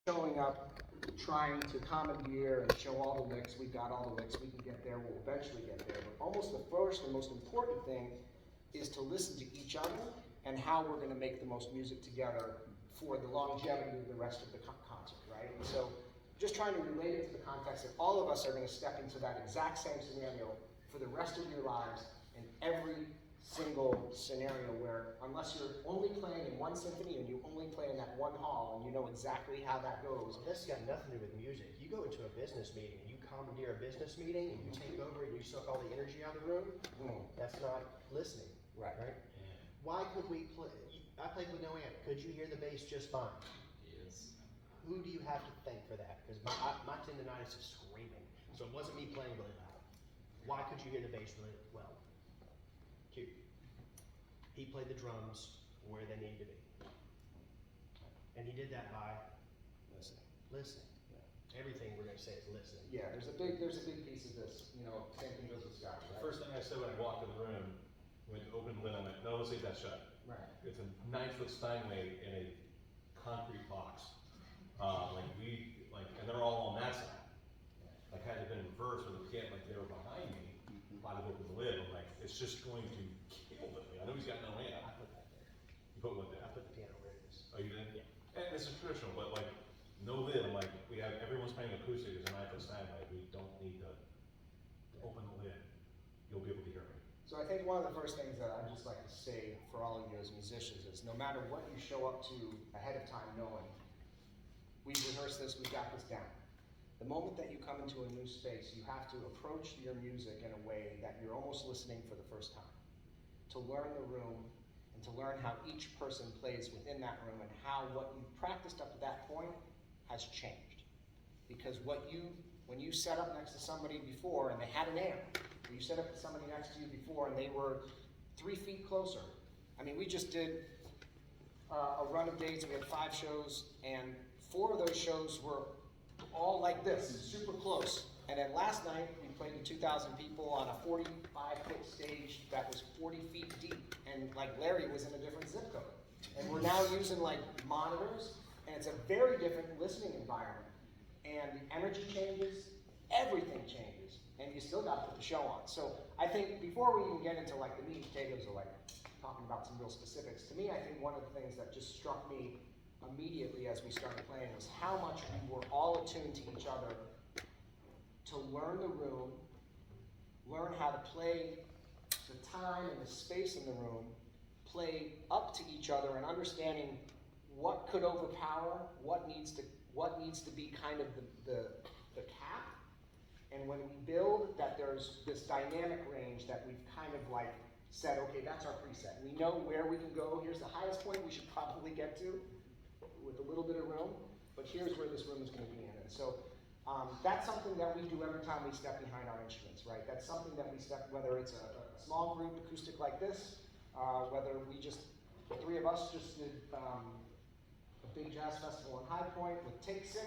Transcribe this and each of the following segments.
showing up, trying to commandeer and show all the licks. We've got all the licks. We can get there. We'll eventually get there. But almost the first and most important thing is to listen to each other and how we're going to make the most music together for the longevity of the rest of the concert, right? And so just trying to relate it to the context that all of us are going to step into that exact same scenario for the rest of your lives in every single scenario where, unless you're only playing in one symphony and you only play in that one hall and you know exactly how that goes. This has got nothing to do with music. You go into a business meeting and you commandeer a business meeting and you take over and you suck all the energy out of the room, that's not listening. Right. Why could we play? I played with no amp. Could you hear the bass just fine? Yes. Who do you have to thank for that? Because my tendonitis is screaming. So it wasn't me playing really loud. Why could you hear the bass really well? Q. He played the drums where they needed to be. And he did that by listening. Yeah. Everything we're going to say is listening. Yeah, there's a big piece of this. You know, same thing goes with Scott. The first thing I said when I walked in the room, went to open the lid, I went, no, let's leave that shut. Right. It's a 9-foot Steinway in a concrete box. And they're all on that side. Like, had it been reversed with the piano, like they were behind me, I'd have opened the lid. I'm like, it's just going to kill them. I know he's got no amp. I put that there. You put what there? I put the piano where it is. Oh, you did? Yeah. And this is traditional, but like, no lid. I'm like, everyone's playing acoustic as a 9-foot Steinway. We don't need to open the lid. You'll be able to hear me. So I think one of the first things that I'd just like to say for all of you as musicians is no matter what you show up to ahead of time knowing, we've rehearsed this, we've got this down. The moment that you come into a new space, you have to approach your music in a way that you're almost listening for the first time. To learn the room and to learn how each person plays within that room and how what you've practiced up to that point has changed. Because when you set up next to somebody before and they had an amp, or you set up to somebody next to you before and they were 3 feet closer. I mean, we just did a run of dates, we had 5 shows, and 4 of those shows were all like this, super close. And then last night, we played to 2,000 people on a 45-foot stage that was 40 feet deep. And like Larry was in a different zip code. And we're now using like monitors, and it's a very different listening environment. And the energy changes, everything changes, and you still got to put the show on. So I think before we even get into like the meat and potatoes of like talking about some real specifics, to me, I think one of the things that just struck me immediately as we started playing was how much we were all attuned to each other to learn the room, learn how to play the time and the space in the room, play up to each other and understanding what could overpower, what needs to be kind of the cap. And when we build that, there's this dynamic range that we've kind of like said, okay, that's our preset. We know where we can go. Here's the highest point we should probably get to with a little bit of room, but here's where this room is going to be in. And so that's something that we do every time we step behind our instruments, right? That's something that we step, whether it's a small group acoustic like this, whether the 3 of us just did a big jazz festival in High Point with Take 6,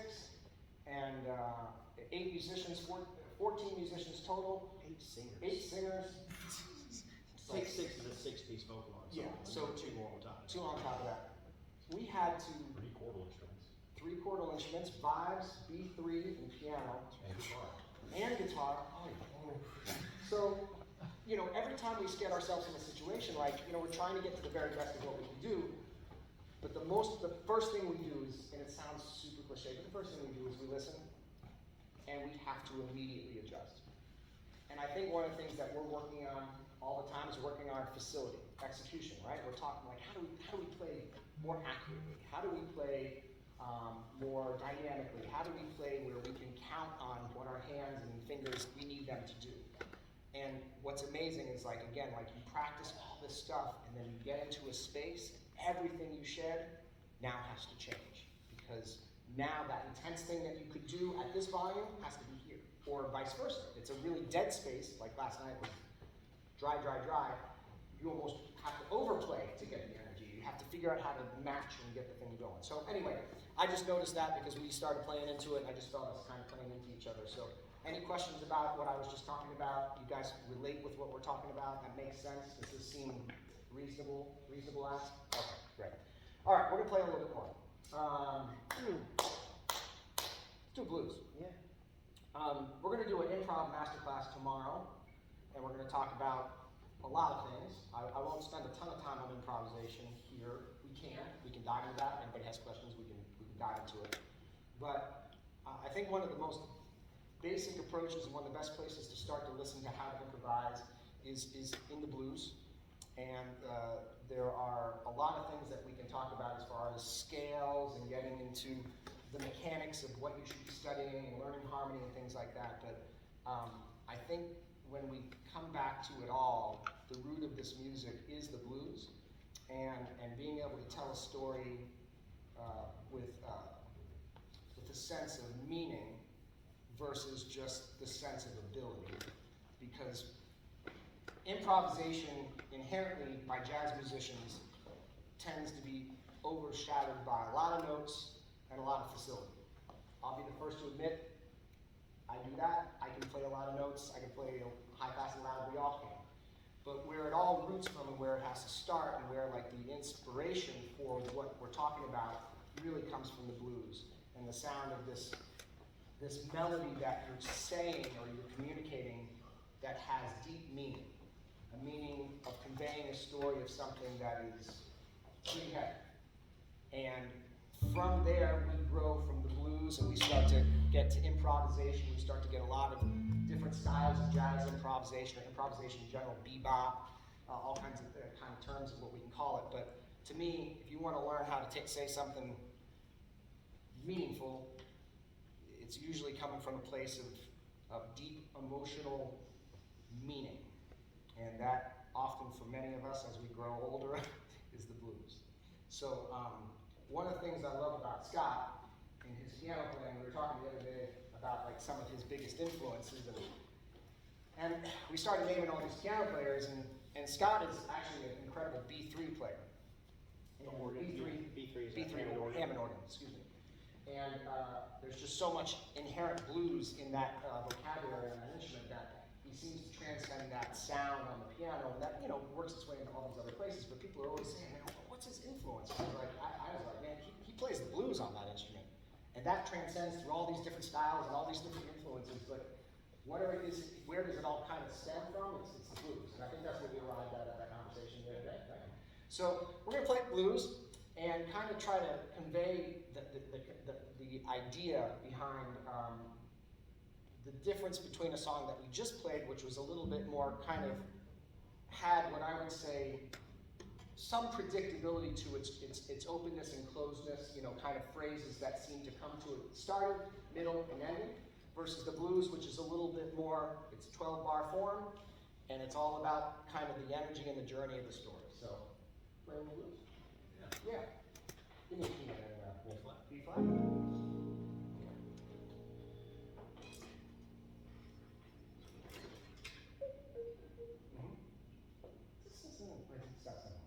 and 8 musicians, 14 musicians total. 8 singers. 8 singers. Take 6 is a 6-piece vocal ensemble. Yeah, so 2 more on top. 2 on top of that. We had to 3 chordal instruments. 3 chordal instruments, vibes, B3, and piano. And guitar. And guitar. So, you know, every time we get ourselves in a situation like, you know, we're trying to get to the very best of what we can do, but the first thing we do is, and it sounds super cliche, but the first thing we do is we listen, and we have to immediately adjust. And I think one of the things that we're working on all the time is working on our facility, execution, right? We're talking like, how do we play more accurately? How do we play more dynamically? How do we play where we can count on what our hands and fingers, we need them to do? And what's amazing is like, again, like you practice all this stuff and then you get into a space, everything you shed now has to change. Because now that intense thing that you could do at this volume has to be here. Or vice versa. It's a really dead space, like last night was dry, dry, dry. You almost have to overplay to get the energy. You have to figure out how to match and get the thing going. So anyway, I just noticed that because we started playing into it, and I just felt us kind of playing into each other. So any questions about what I was just talking about? You guys relate with what we're talking about? That makes sense? Does this seem reasonable ask? Okay, great. All right, we're gonna play a little bit more. the blues. Yeah. We're going to do an improv masterclass tomorrow, and we're going to talk about a lot of things. I won't spend a ton of time on improvisation here. We can dive into that. If anybody has questions, we can dive into it. But I think one of the most basic approaches and one of the best places to start to listen to how to improvise is in the blues. And there are a lot of things that we can talk about as far as scales and getting into the mechanics of what you should be studying and learning harmony and things like that. But I think when we come back to it all, the root of this music is the blues, and being able to tell a story with a sense of meaning versus just the sense of ability. Because improvisation inherently by jazz musicians tends to be overshadowed by a lot of notes and a lot of facility. I'll be the first to admit, I do that. I can play a lot of notes. I can play high, fast, and loud. We all can. But where it all roots from and where it has to start and where like the inspiration for what we're talking about really comes from the blues and the sound of this melody that you're saying or you're communicating that has deep meaning. A meaning of conveying a story of something that is pretty heavy. And from there, we grow from the blues and we start to get to improvisation. We start to get a lot of different styles of jazz improvisation, or improvisation in general, bebop, all kinds of terms of what we can call it. But to me, if you want to learn how to say something meaningful, it's usually coming from a place of deep emotional meaning. And that often, for many of us, as we grow older, is the blues. So one of the things I love about Scott in his piano playing, we were talking the other day about like some of his biggest influences, and we started naming all these piano players, and Scott is actually an incredible B3 player. B3 Hammond organ, excuse me. And there's just so much inherent blues in that vocabulary on that instrument that he seems to transcend that sound on the piano, and that works its way into all these other places. But people are always saying, man, what's his influence? I was like, man, he plays the blues on that instrument, and that transcends through all these different styles and all these different influences. But whatever it is, where does it all kind of stem from? It's the blues, and I think that's what we arrived at that conversation the other day. Right? So we're going to play blues and kind of try to convey the idea behind the difference between a song that we just played, which was a little bit more kind of had what I would say some predictability to its openness and closedness, kind of phrases that seem to come to it started, middle, and ending, versus the blues, which is a little bit more, it's a 12-bar form, and it's all about kind of the energy and the journey of the story. So, playing the blues? Yeah. Give me a key and B flat. This isn't like successful.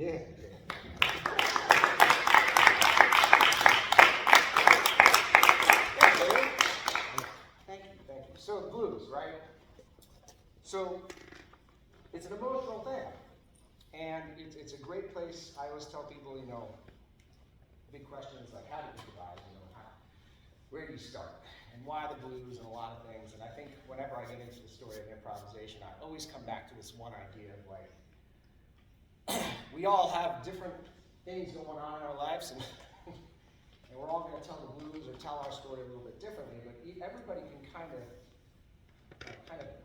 Yeah. Thank you, thank you. So blues, right? So it's an emotional thing. And it's a great place. I always tell people, you know, big question is like, how do you improvise? You know, where do you start? And why the blues and a lot of things. And I think whenever I get into the story of improvisation, I always come back to this one idea of like, we all have different things going on in our lives, and, and we're all going to tell the blues or tell our story a little bit differently, but everybody can kind of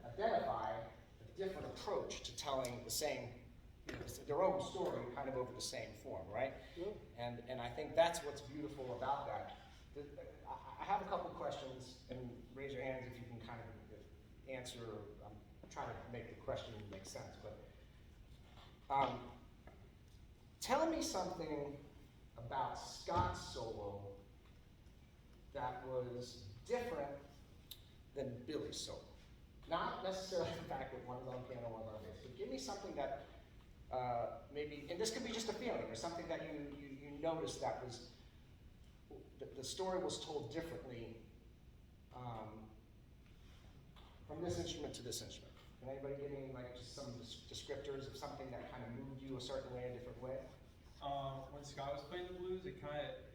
identify a different approach to telling the same, you know, their own story kind of over the same form, right? Yeah. And I think that's what's beautiful about that. I have a couple questions, and raise your hands if you can kind of answer. I'm trying to make the question make sense, but tell me something about Scott's solo that was different than Billy's solo. Not necessarily the fact that one is on piano, one is on bass, but give me something that maybe, and this could be just a feeling, or something that you noticed that was, the story was told differently from this instrument to this instrument. Can anybody give me like just some descriptors of something that kind of moved you a certain way, a different way? When Scott was playing the blues, it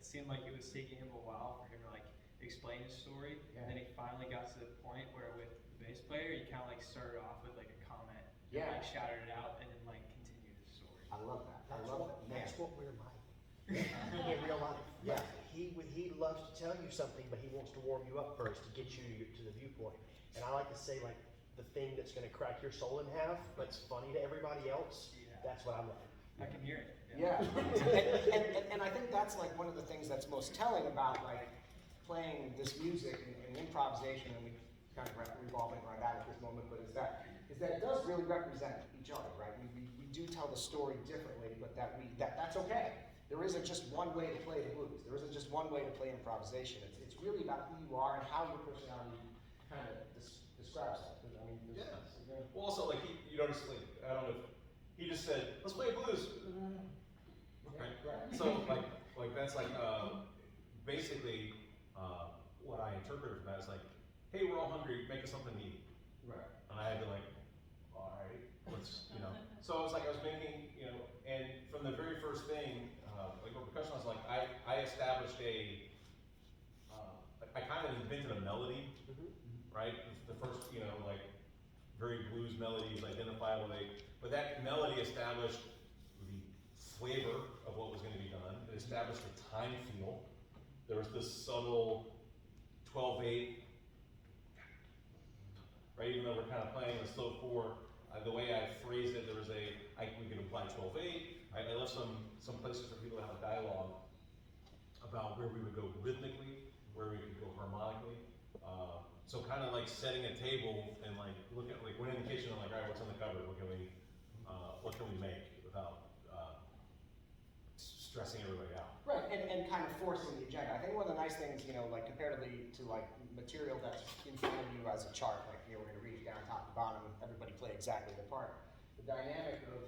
seemed like it was taking him a while for him to like explain his story, Yeah. and then he finally got to the point where with the bass player, he kind of like started off with like a comment, Yeah. and like shouted it out, and then like continued his story. I love that. I That's love what, that. that's what we're like. In real life. Yeah. He loves to tell you something, but he wants to warm you up first to get you to the viewpoint. And I like to say, like, the thing that's going to crack your soul in half, but it's funny to everybody else, Yeah. that's what I'm like. I can hear it. Yeah, and I think that's like one of the things that's most telling about like playing this music and improvisation, and we kind of revolving around that at this moment, but is that it does really represent each other, right? We do tell the story differently, but that's okay. There isn't just one way to play the blues. There isn't just one way to play improvisation. It's really about who you are and how your personality kind of describes that. I mean, Yeah. you know, Well, also, like, you notice, like, I don't know if, he just said, let's play blues. Right. right. So, like that's like, basically, what I interpreted from that is like, hey, we're all hungry, make us something to eat. Right. And I had to like, all right, let's, you know. So it was like I was making, you know, and from the very first thing, like with percussion, I was like, I established I kind of invented a melody, right? The first, you know, like very blues melody is identifiable, but that melody established the flavor of what was going to be done. It established a time feel. There was this subtle 12/8, right? Even though we're kind of playing the slow 4, the way I phrased it, there was we could apply 12/8. I left some places for people to have a dialogue about where we would go rhythmically, where we could go harmonically. So kind of like setting a table and like look at like one indication of like, all right, what's on the cover? What can we make without stressing everybody out? Right, and kind of forcing the agenda. I think one of the nice things, you know, like comparatively to like material that's in front of you as a chart, like, you know, we're gonna read it down top to bottom, everybody play exactly their part. The dynamic of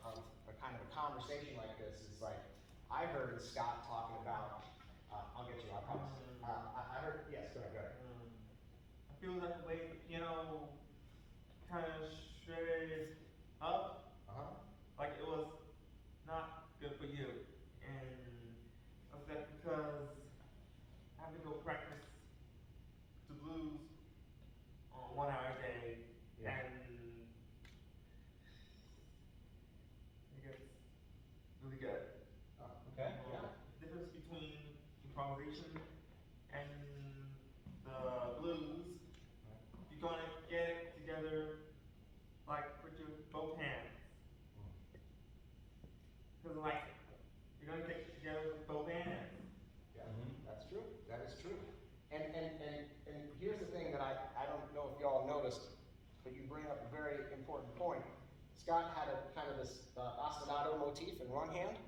a kind of a conversation like this is like, I heard Scott talking about, I'll get you, I promise. I heard, yes, go ahead. I feel like the way the piano kind of strayed up, like it was not good for you. And I was that because I have to go practice the blues on 1 hour a day, Yeah. and it gets really good. Okay. The difference between improvisation and the blues, you're gonna get it together like with your both hands. Cause like you're gonna get it together with both hands. Yeah, that's true, that is true. And here's the thing that I don't know if y'all noticed, but you bring up a very important point. Scott had a kind of this ostinato motif in one hand,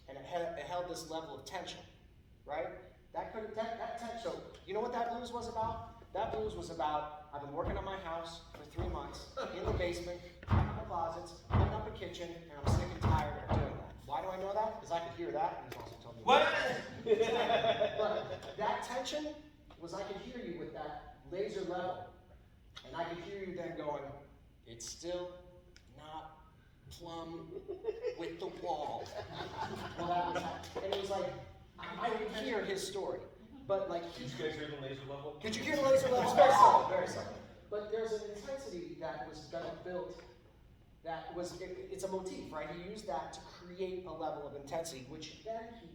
and it held this level of tension, right? That tension, so you know what that blues was about? That blues was about, I've been working on my house for 3 months, in the basement, cleaning up closets, cleaning up a kitchen, and I'm sick and tired of doing What? But that tension was I could hear you with that laser level. And I could hear you then going, it's still not plumb with the wall. Well, that was, and it was like, I could hear his story. But like, Did you guys hear the laser level? could you hear the laser level? It's very subtle, very subtle. But there's an intensity that was built that was, it's a motif, right? He used that to create a level of intensity, which then he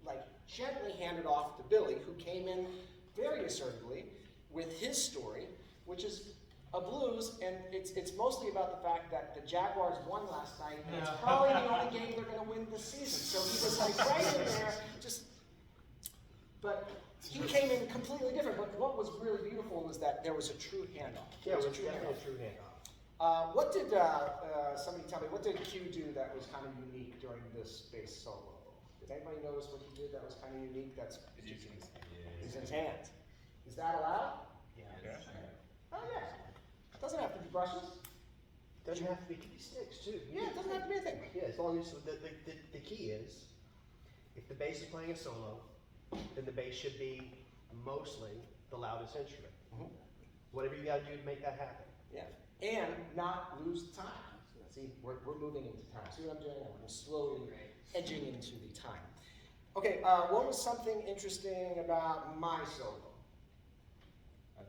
like gently handed off to Billy, who came in very assertively with his story, which is a blues, and it's mostly about the fact that the Jaguars won last night, and it's probably the only game they're going to win this season. So he was like right in there, just. But he came in completely different. But what was really beautiful was that there was a true handoff. Yeah, it was a true definitely handoff. a true handoff. What did somebody tell me? What did Q do that was kind of unique during this bass solo? Did anybody notice what he did that was kind of unique? That's using his hands. Is that allowed? Yeah. Oh yeah. It doesn't have to be brushes. Doesn't have to be, it could be sticks too. Yeah, it doesn't have to be anything. Yeah, as long as the key is, if the bass is playing a solo, then the bass should be mostly the loudest instrument. Mhm. Whatever you got to do to make that happen. Yeah, and not lose time. See, we're moving into time. See what I'm doing? I'm slowly edging into the time. Okay, what was something interesting about my solo? I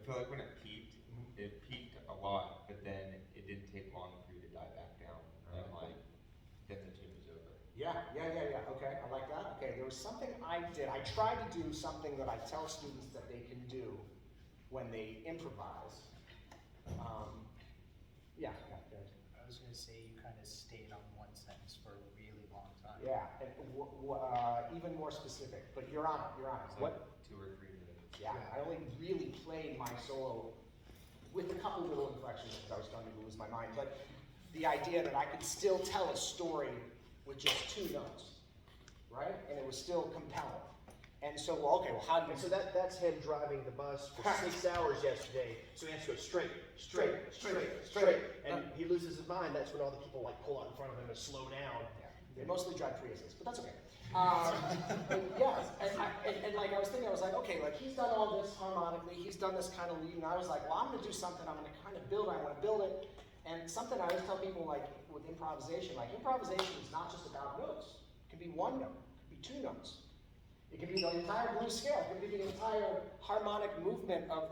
feel like when it peaked a lot, but then it didn't take long for you to die back down, and like, then the tune was over. Yeah. Okay, I like that. Okay, there was something I did. I tried to do something that I tell students that they can do when they improvise. Yeah. I was going to say you kind of stayed on one sentence for a really long time. Yeah, and even more specific, but you're on it. It's like 2 or 3 minutes. Yeah, I only really played my solo with a couple little inflections because I was starting to lose my mind. But the idea that I could still tell a story with just 2 notes, right? And it was still compelling. And so, how do you? And so that's him driving the bus for 6 hours yesterday. So he has to go straight. And he loses his mind. That's when all the people like pull out in front of him and slow down. Yeah, they mostly drive Priuses, but that's okay. And like I was thinking, I was like, okay, like he's done all this harmonically, he's done this kind of lead, and I was like, well, I'm going to do something. I'm going to kind of build. I want to build it, and something I always tell people, like with improvisation, like improvisation is not just about notes. It can be 1 note, it can be 2 notes. It can be the entire blues scale. It can be the entire harmonic movement of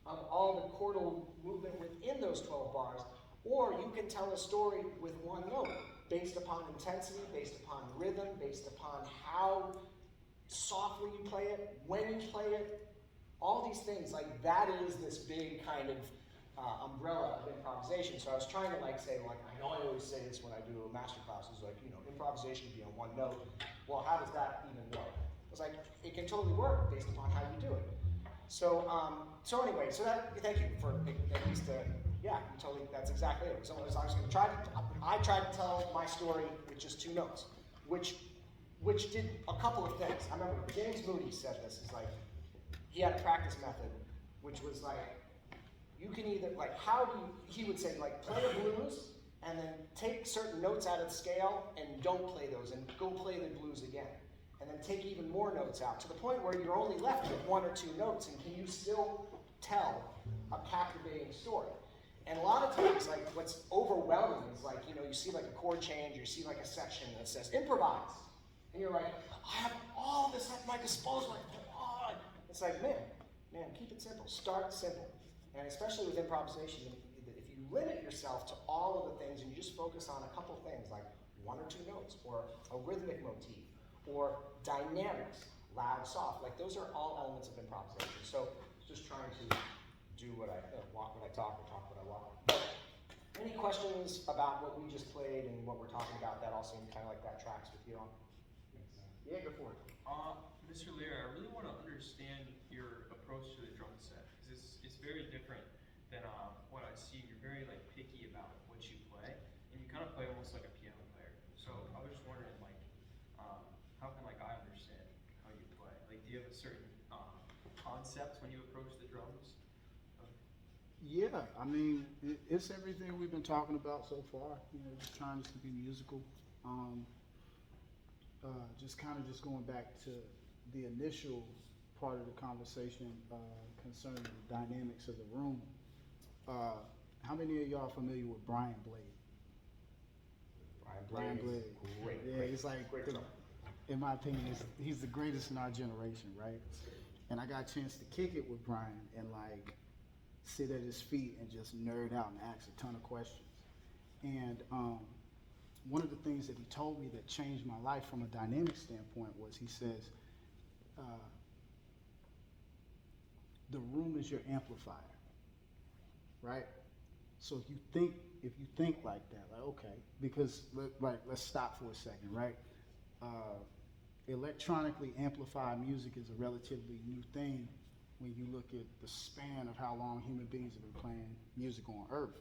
all the chordal movement within those 12 bars. Or you can tell a story with 1 note, based upon intensity, based upon rhythm, based upon how softly you play it, when you play it, all these things. Like that is this big kind of umbrella of improvisation. So I was trying to say, I know I always say this when I do a master class, is improvisation can be on 1 note. Well, how does that even work? I was like, it can totally work based upon how you do it. So, anyway, thank you for at least, you totally, that's exactly it. So I tried to tell my story with just 2 notes, which did a couple of things. I remember James Moody said this, is like, he had a practice method, which was like, you can either, he would say, play a blues, and then take certain notes out of the scale, and don't play those, and go play the blues again. And then take even more notes out, to the point where you're only left with 1 or 2 notes, and can you still tell a captivating story? And a lot of times, what's overwhelming is you see a chord change, or you see a section that says improvise, and you're like, I have all this at my disposal. It's like, man, keep it simple. Start simple, and especially with improvisation, if you limit yourself to all of the things and you just focus on a couple things, like 1 or 2 notes, or a rhythmic motif, or dynamics, loud, soft, those are all elements of improvisation. So just trying to do what I walk when I talk, or talk when I walk. But any questions about what we just played and what we're talking about? That all seemed kind of like that tracks with you all. Yeah, go for it. Mr. Lear, I really want to understand your approach to the drum set, because it's very different than what I see. You're very picky about what you play, and you kind of play almost like a piano player. So I was just wondering, how can I understand how you play? Do you have a certain concept when you approach the drums? Yeah, I mean, it's everything we've been talking about so far. Just trying to be musical. just kind of just going back to the initial part of the conversation concerning the dynamics of the room. How many of y'all are familiar with Brian Blade? Brian Blade. Great. Yeah, great, he's like, great drummer. in my opinion, he's the greatest in our generation, right? And I got a chance to kick it with Brian and like sit at his feet and just nerd out and ask a ton of questions. And one of the things that he told me that changed my life from a dynamic standpoint was he says, the room is your amplifier, right? So if you think like that, like, okay, because let's stop for a second, right? Electronically amplified music is a relatively new thing when you look at the span of how long human beings have been playing music on Earth.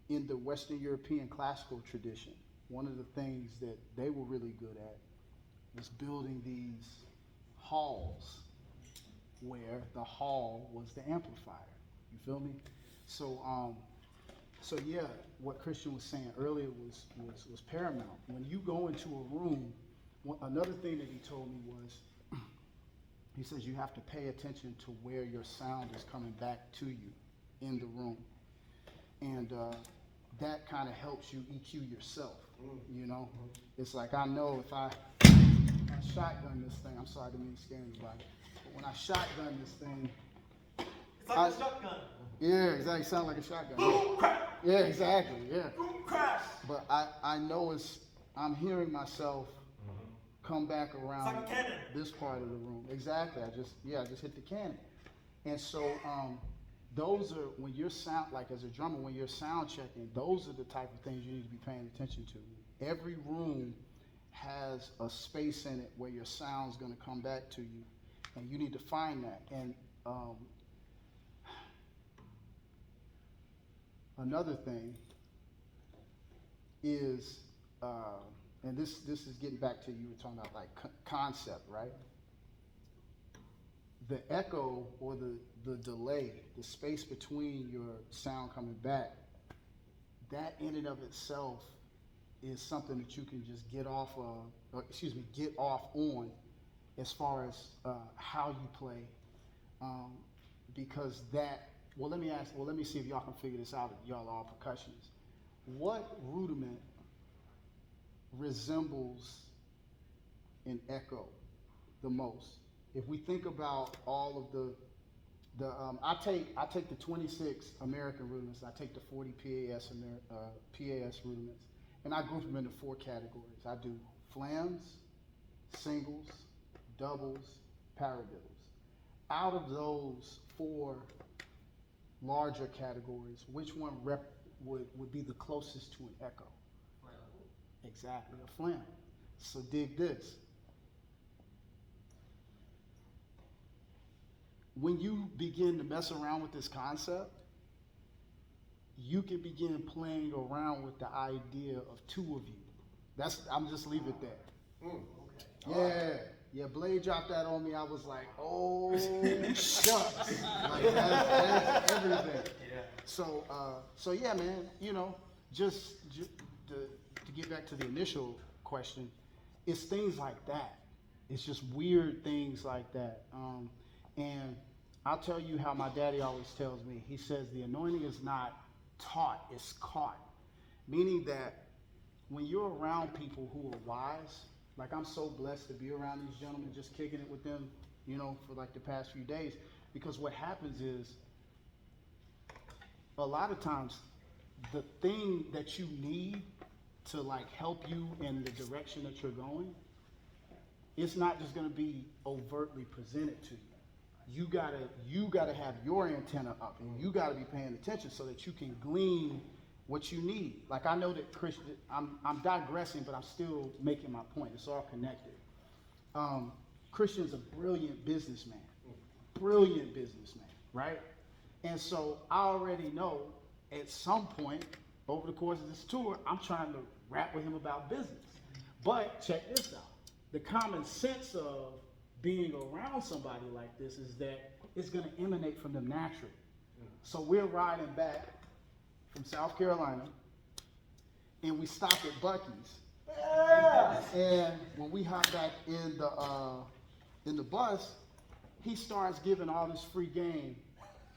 In the Western European classical tradition, one of the things that they were really good at was building these halls where the hall was the amplifier. You feel me? So yeah, what Christian was saying earlier was paramount. When you go into a room, another thing that he told me was, he says you have to pay attention to where your sound is coming back to you in the room. And that kind of helps you EQ yourself, you know? It's like, I know if I shotgun this thing, I'm sorry, I didn't mean to scare anybody, but when I shotgun this thing, It's like a shotgun. yeah, exactly, sound like a shotgun. Boom, crack. Yeah, exactly, yeah. Boom, crash. But I know I'm hearing myself come back around It's like a cannon. this part of the room. Exactly, I just hit the cannon. And so, those are, when you're sound, like as a drummer, when you're sound checking, those are the type of things you need to be paying attention to. Every room has a space in it where your sound's gonna come back to you, and you need to find that. And another thing is, and this is getting back to, you were talking about like concept, right? The echo or the delay, the space between your sound coming back, that in and of itself is something that you can just get off on as far as how you play, because that, let me see if y'all can figure this out, if y'all are percussionists. What rudiment resembles an echo the most? If we think about all of I take the 26 American rudiments, I take the 40 PAS rudiments, and I group them into 4 categories. I do flams, singles, doubles, paradiddles. Out of those 4 larger categories, which one would be the closest to an echo? Flam. Exactly, a flam. So dig this. When you begin to mess around with this concept, you can begin playing around with the idea of 2 of you. I'm just leave it there. Yeah, Blade dropped that on me. I was like, oh, shucks. Like, that's everything. Yeah. So yeah, man, you know, just to get back to the initial question, it's things like that. It's just weird things like that. And I'll tell you how my daddy always tells me. He says the anointing is not taught, it's caught. Meaning that when you're around people who are wise, like I'm so blessed to be around these gentlemen, just kicking it with them, you know, for like the past few days, because what happens is, a lot of times, the thing that you need to like help you in the direction that you're going, it's not just gonna be overtly presented to you. You gotta have your antenna up, and you gotta be paying attention so that you can glean what you need. Like, I know that Christian, I'm digressing, but I'm still making my point. It's all connected. Christian's a brilliant businessman, right? And so I already know at some point over the course of this tour, I'm trying to rap with him about business. But check this out. The common sense of being around somebody like this is that it's going to emanate from them naturally. So we're riding back from South Carolina, and we stopped at Buc-ee's. And when we hop back in the bus, he starts giving all this free game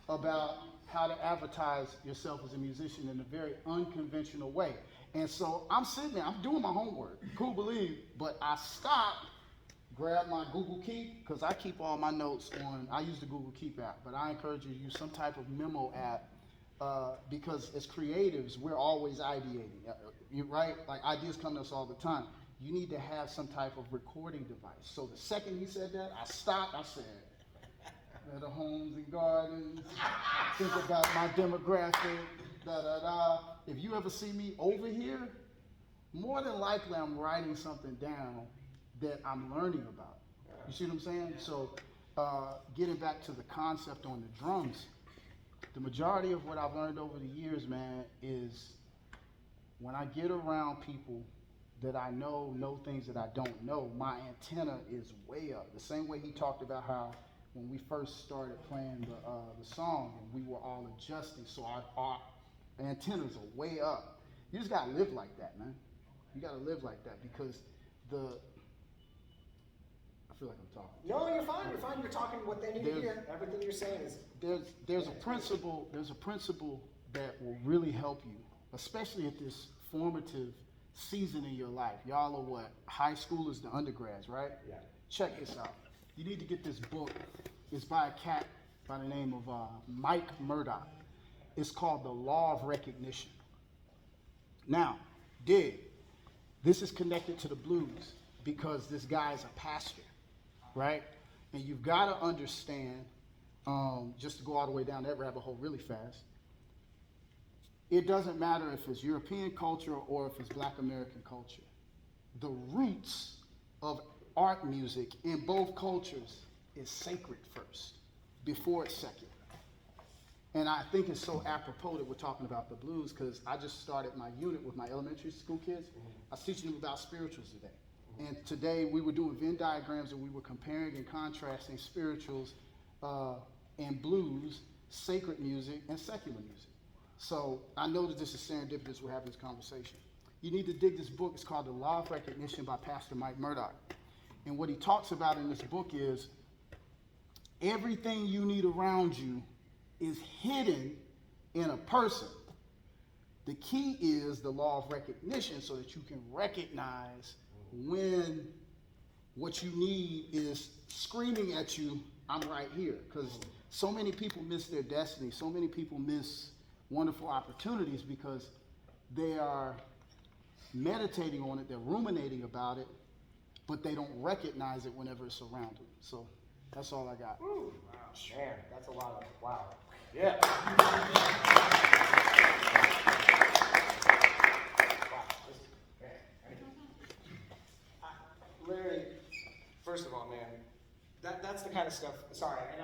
about how to advertise yourself as a musician in a very unconventional way. And so I'm sitting there, I'm doing my homework, cool believe, but I stopped, grabbed my Google Keep, because I keep all my notes on, I use the Google Keep app, but I encourage you to use some type of memo app, because as creatives, we're always ideating, right? Like ideas come to us all the time. You need to have some type of recording device. So the second he said that, I stopped, I said, the homes and gardens, think about my demographic, If you ever see me over here, more than likely I'm writing something down that I'm learning about. You see what I'm saying? So getting back to the concept on the drums, the majority of what I've learned over the years, man, is when I get around people that I know things that I don't know, my antenna is way up. The same way he talked about how when we first started playing the song and we were all adjusting, so our antennas are way up. You just gotta live like that, man. You gotta live like that because I feel like I'm talking. No, you're fine. You're fine. You're talking what they need to hear. Everything you're saying is. There's a principle that will really help you, especially at this formative season in your life. Y'all are what? High schoolers to undergrads, right? Yeah. Check this out. You need to get this book. It's by a cat by the name of Mike Murdoch. It's called The Law of Recognition. Now, this is connected to the blues because this guy is a pastor, right? And you've got to understand, just to go all the way down that rabbit hole really fast, it doesn't matter if it's European culture or if it's Black American culture. The roots of art music in both cultures is sacred first, before it's secular. And I think it's so apropos that we're talking about the blues because I just started my unit with my elementary school kids. I was teaching them about spirituals today. And today we were doing Venn diagrams and we were comparing and contrasting spirituals and blues, sacred music, and secular music. So I know that this is serendipitous we're having this conversation. You need to dig this book. It's called The Law of Recognition by Pastor Mike Murdoch. And what he talks about in this book is everything you need around you is hidden in a person. The key is the law of recognition so that you can recognize when what you need is screaming at you, I'm right here. Because so many people miss their destiny. So many people miss wonderful opportunities because they are meditating on it, they're ruminating about it, but they don't recognize it whenever it's around them. So that's all I got. Ooh, wow, man, that's a lot of, wow. Yeah. Larry, first of all, man, that's the kind of stuff, sorry, and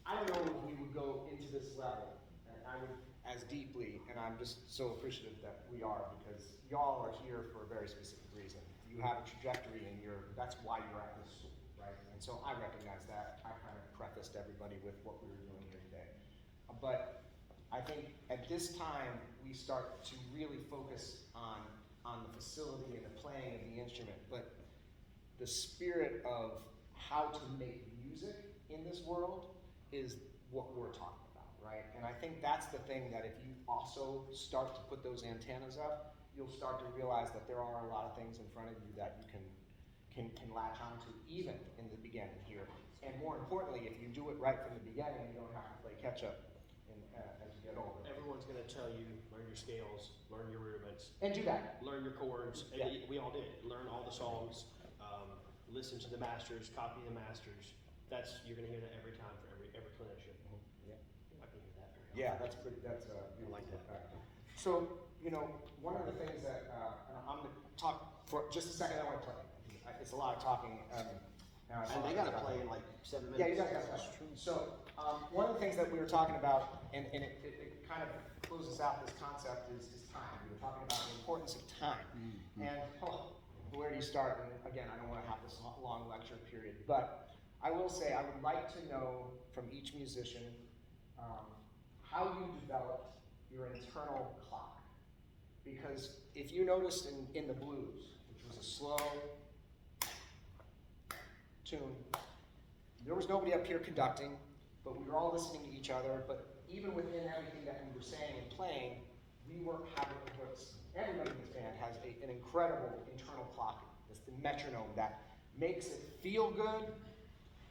I don't know if we would go into this level, and I would as deeply, and I'm just so appreciative that we are, because y'all are here for a very specific reason. You have a trajectory and that's why you're at this school, right? And so I recognize that. I kind of prefaced everybody with what we were doing here today. But I think at this time, we start to really focus on the facility and the playing of the instrument, but the spirit of how to make music in this world is what we're talking about, right? And I think that's the thing that if you also start to put those antennas up, you'll start to realize that there are a lot of things in front of you that you can latch onto even in the beginning here. And more importantly, if you do it right from the beginning, you don't have to play catch up as you get older. Everyone's going to tell you, learn your scales, learn your rudiments. And do that. Learn your chords. Yeah. We all did. Learn all the songs, listen to the masters, copy the masters. You're going to hear that every time for every clinician. Yeah. I can hear that very often. Yeah, that's pretty, that's I like that. So, one of the things that, and I'm gonna talk for just a second, I wanna play. It's a lot of talking. Now I saw And they that. got to play in like 7 minutes. Yeah, you guys got that. So, one of the things that we were talking about, and it kind of closes out this concept, is time. We were talking about the importance of time. And where do you start? And again, I don't want to have this long lecture period, but I will say I would like to know from each musician how you developed your internal clock. Because if you noticed in the blues, which was a slow tune, there was nobody up here conducting, but we were all listening to each other. But even within everything that we were saying and playing, we were having everybody in this band has an incredible internal clock. It's the metronome that makes it feel good.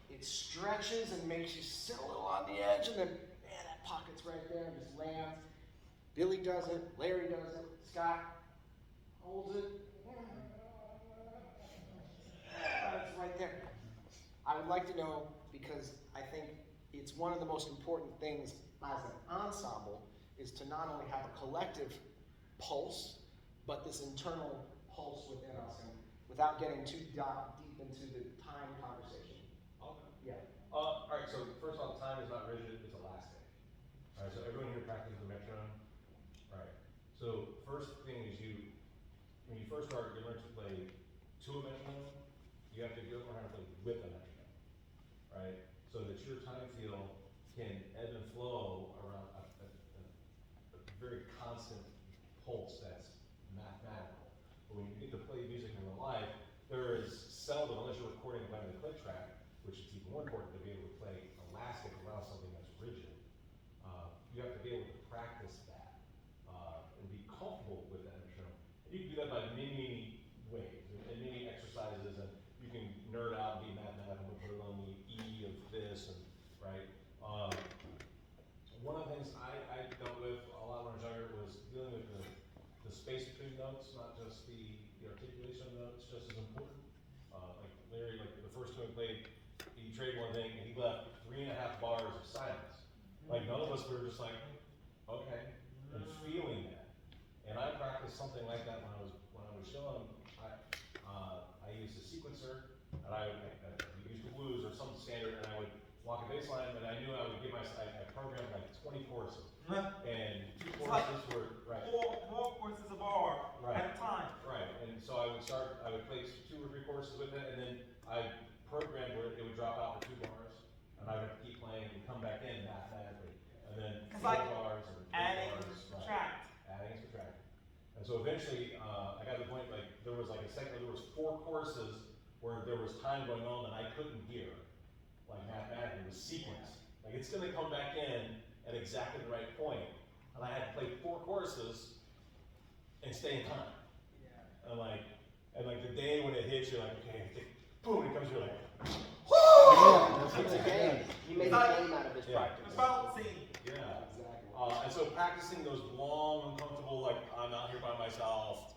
It stretches and makes you sit a little on the edge, and then man, that pocket's right there and just lands. Billy does it, Larry does it, Scott holds it. It's right there. I would like to know, because I think it's one of the most important things as an ensemble, is to not only have a collective pulse, but this internal pulse within us, and without getting too deep into the time conversation. Okay. Yeah. Alright, so first off, time is not rigid, it's elastic. Alright, so everyone here practices the metronome. Right. So first thing is when you first start, you learn to play to a metronome. You have to learn how to play with a metronome. Right? So that your time feel can ebb and flow around a very constant pulse that's mathematical. But when you get to play music in real life, there is seldom, unless you're recording by the click track, which is even more important to be able to play elastic around something that's rigid. You have to be able to practice that and be comfortable with that metronome. And you can do that by many ways and many exercises, and you can nerd out and be mathematical and put it on the E of this, and right. One of the things I dealt with a lot when I was younger was dealing with the space between notes, not just the articulation of notes, just as important. Like Larry, like the first time we played, he traded one thing and he left 3.5 bars of silence. Like none of us were just like, okay, and feeling that. And I practiced something like that when I was young. I used a sequencer, and I would use the blues or some standard, and I would walk a bass line, and I knew I would give I programmed like 20 choruses. And 2 choruses were right. Four choruses a bar at a time. Right. And so I would play 2 or 3 choruses with it, and then I programmed where it would drop out for 2 bars, and I would have to keep playing and come back in mathematically. And then 4 like bars and 4 adding bars. and subtract. Adding and subtracting. And so eventually, I got to the point like there was 4 choruses where there was time going on that I couldn't hear, like mathematically, it was sequence. Like it's gonna come back in at exactly the right point, and I had to play 4 choruses and stay in time. Yeah. And like the day when it hits, you're like, okay, boom, it comes, you're like, It's a game. You made a game out of this practice. It's balancing. yeah. Exactly. And so practicing those long, uncomfortable, like I'm out here by myself,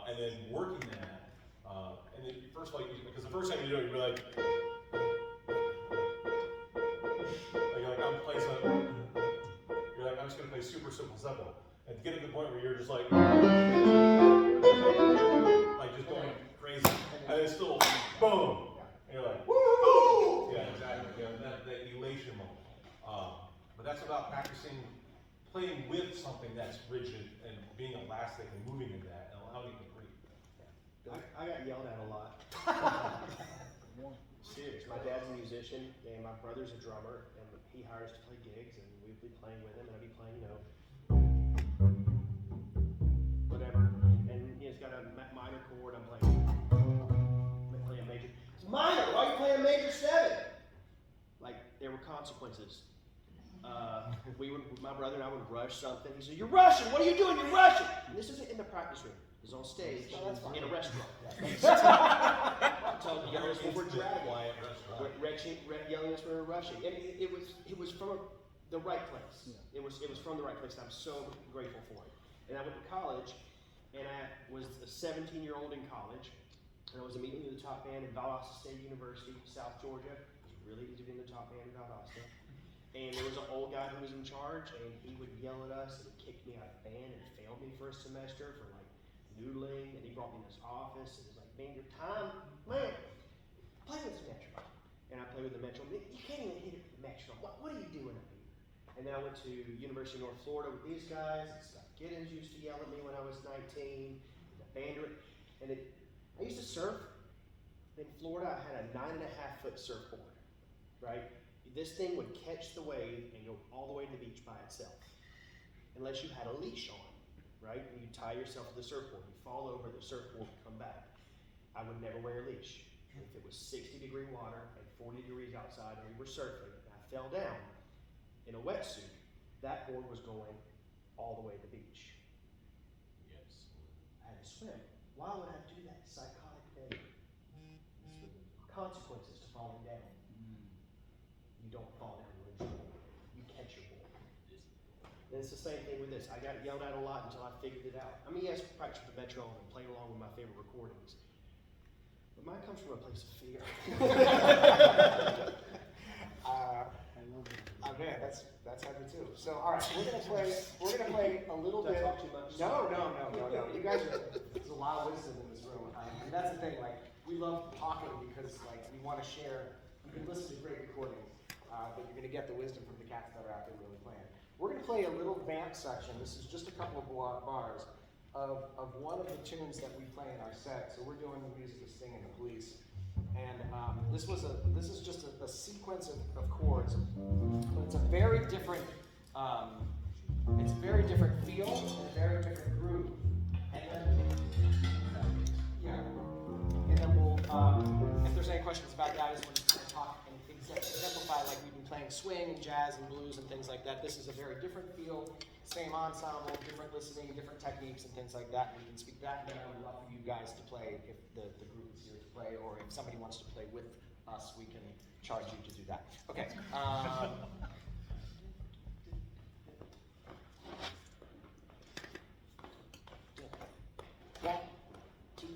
and then working that. And then first of all, because the first time you do it, you're like I'm playing something. You're like, I'm just gonna play super simple. And get to the point where you're just like just going crazy, and then still boom, and you're like, woo! Yeah, exactly. Yeah, that elation moment. But that's about practicing playing with something that's rigid and being elastic and moving in that and allowing you to breathe. I got yelled at a lot. Serious. My dad's a musician, and my brother's a drummer, and he hires to play gigs, and we'd be playing with him, and I'd be playing, whatever, and he's got a minor chord, I'm playing a major. It's minor, why are you playing a major 7? Like, there were consequences. My brother and I would rush something. He said, "You're rushing. What are you doing? You're rushing." And this isn't in the practice room. It's on stage in a restaurant. So yelling us when we're yelling us when we're rushing. And it was from the right place. It was from the right place. And I'm so grateful for it. And I went to college, and I was a 17-year-old in college, and I was immediately in the top band in Valdosta State University, South Georgia. It was really easy to be in the top band in Valdosta. And there was an old guy who was in charge, and he would yell at us and kick me out of band and failed me for a semester for like noodling. And he brought me in his office and was like, "Man, your time, man, play with the metronome." And I played with the metronome. You can't even hit it with the metronome. What are you doing up here? And then I went to University of North Florida with these guys. And Scott Giddens used to yell at me when I was 19. And the band, and I used to surf. In Florida, I had a 9.5-foot surfboard, right? This thing would catch the wave and go all the way to the beach by itself, unless you had a leash on, right? And you tie yourself to the surfboard. You fall over, the surfboard would come back. I would never wear a leash. If it was 60-degree water and 40 degrees outside and we were surfing and I fell down in a wetsuit, that board was going all the way to the beach. Yes. I had to swim. Why would I do that psychotic thing? Consequences to falling down. You don't fall down with your board. You catch your board. And it's the same thing with this. I got yelled at a lot until I figured it out. I mean, yes, practice the metronome and playing along with my favorite recordings. But mine comes from a place of fear. Man, that's heavy too. So, all right, we're gonna play a little Did I bit. talk too much? No. You guys there's a lot of wisdom in this room, and that's the thing. Like, we love talking because, like, we want to share. You can listen to great recordings, but you're gonna get the wisdom from the cats that are out there really playing. We're gonna play a little vamp section. This is just a couple of bars of one of the tunes that we play in our set. So we're doing the music of Sting and the Police. And this is just a sequence of chords, but it's a very different feel and a very different groove. And then we'll if there's any questions about that, I just want to kind of talk and exemplify, like we've been playing swing and jazz and blues and things like that. This is a very different feel, same ensemble, different listening, different techniques and things like that. We can speak that, and then I would love for you guys to play if the group is here to play, or if somebody wants to play with us, we can charge you to do that. Okay. One, two,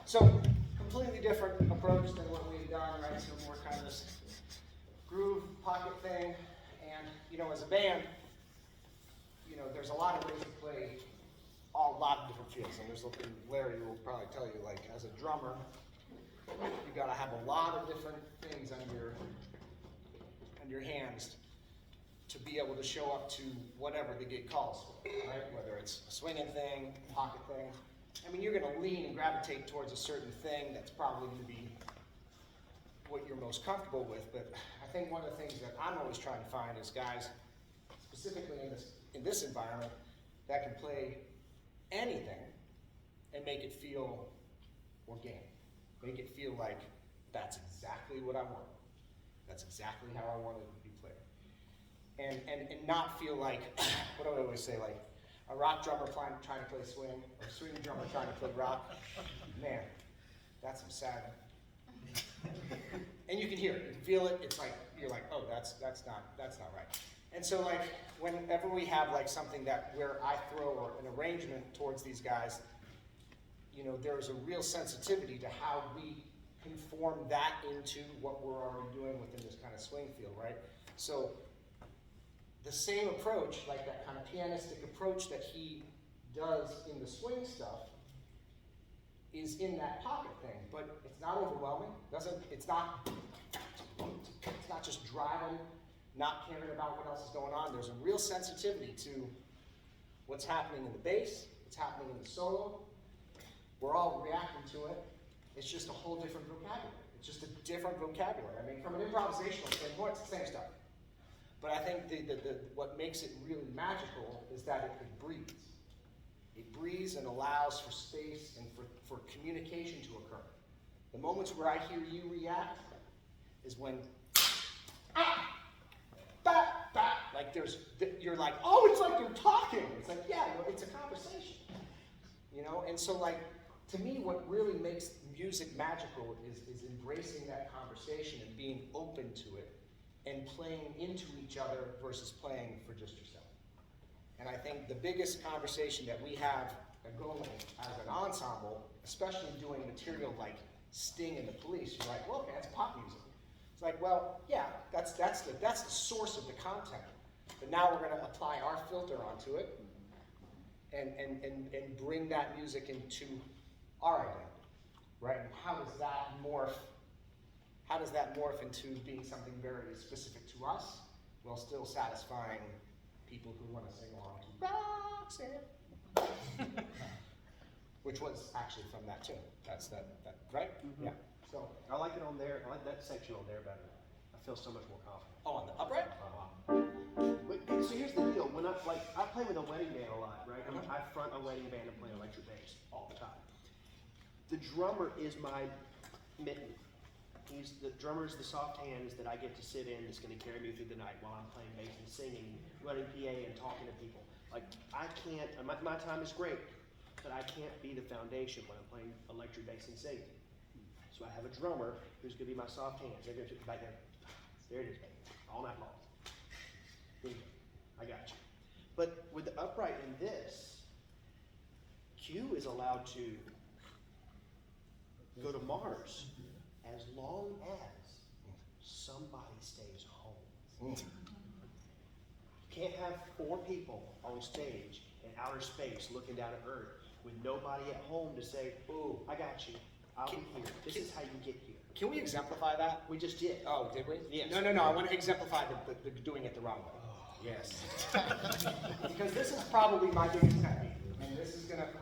So, completely different approach than what we've done, right? So more kind of this groove pocket thing. And, you know, as a band, you know, there's a lot of ways to play a lot of different feels, and Larry will probably tell you, like, as a drummer, you gotta have a lot of different things on your hands to be able to show up to whatever the gig calls for, right? Whether it's a swinging thing, a pocket thing. I mean, you're gonna lean and gravitate towards a certain thing that's probably gonna be what you're most comfortable with, but I think one of the things that I'm always trying to find is guys, specifically in this environment, that can play anything and make it feel organic. Make it feel like that's exactly what I want. That's exactly how I want it to be played. And not feel like, what do I always say, like a rock drummer trying to play swing, or a swing drummer trying to play rock. Man, that's some sad. And you can hear it, you can feel it, it's like, you're like, oh, that's not right. And so like, whenever we have like something where I throw an arrangement towards these guys, you know, there's a real sensitivity to how we can form that into what we're already doing within this kind of swing field, right? So the same approach, like that kind of pianistic approach that he does in the swing stuff, is in that pocket thing, but it's not overwhelming. It's not just driving, not caring about what else is going on. There's a real sensitivity to what's happening in the bass, what's happening in the solo. We're all reacting to it. It's just a whole different vocabulary. It's just a different vocabulary. I mean, from an improvisational standpoint, it's the same stuff. But I think what makes it really magical is that it breathes. It breathes and allows for space and for communication to occur. The moments where I hear you react is when, like you're like, oh, it's like you're talking. It's like, yeah, it's a conversation. You know, and so like, to me, what really makes music magical is embracing that conversation and being open to it and playing into each other versus playing for just yourself. And I think the biggest conversation that we have going as an ensemble, especially doing material like Sting and the Police, you're like, well, okay, that's pop music. It's like, well, yeah, that's the source of the content. But now we're going to apply our filter onto it and bring that music into our identity, right? And how does that morph into being something very specific to us while still satisfying people who want to sing along to Roxanne? Which was actually from that tune. That's that right? Mm-hmm. Yeah. So I like it on there. I like that section on there better. I feel so much more confident. oh, on the upright? But, so here's the deal. When I play with a wedding band a lot, right? I front a wedding band and play electric bass all the time. The drummer is my mitten. The drummer's the soft hands that I get to sit in that's going to carry me through the night while I'm playing bass and singing, running PA and talking to people. Like, I can't, my time is great, but I can't be the foundation when I'm playing electric bass and singing. So I have a drummer who's going to be my soft hands. They're going to back there. There it is, baby. All night long. Here you go. I got you. But with the upright in this, Q is allowed to go to Mars as long as somebody stays home. You can't have 4 people on stage in outer space looking down at Earth with nobody at home to say, "Ooh, I got you. I'll be here. This is how you get here." Can we exemplify that? We just did. Oh, did we? Yes. No. I want to exemplify the doing it the wrong way. Yes. Because this is probably my biggest pet peeve, and this is going to hurt.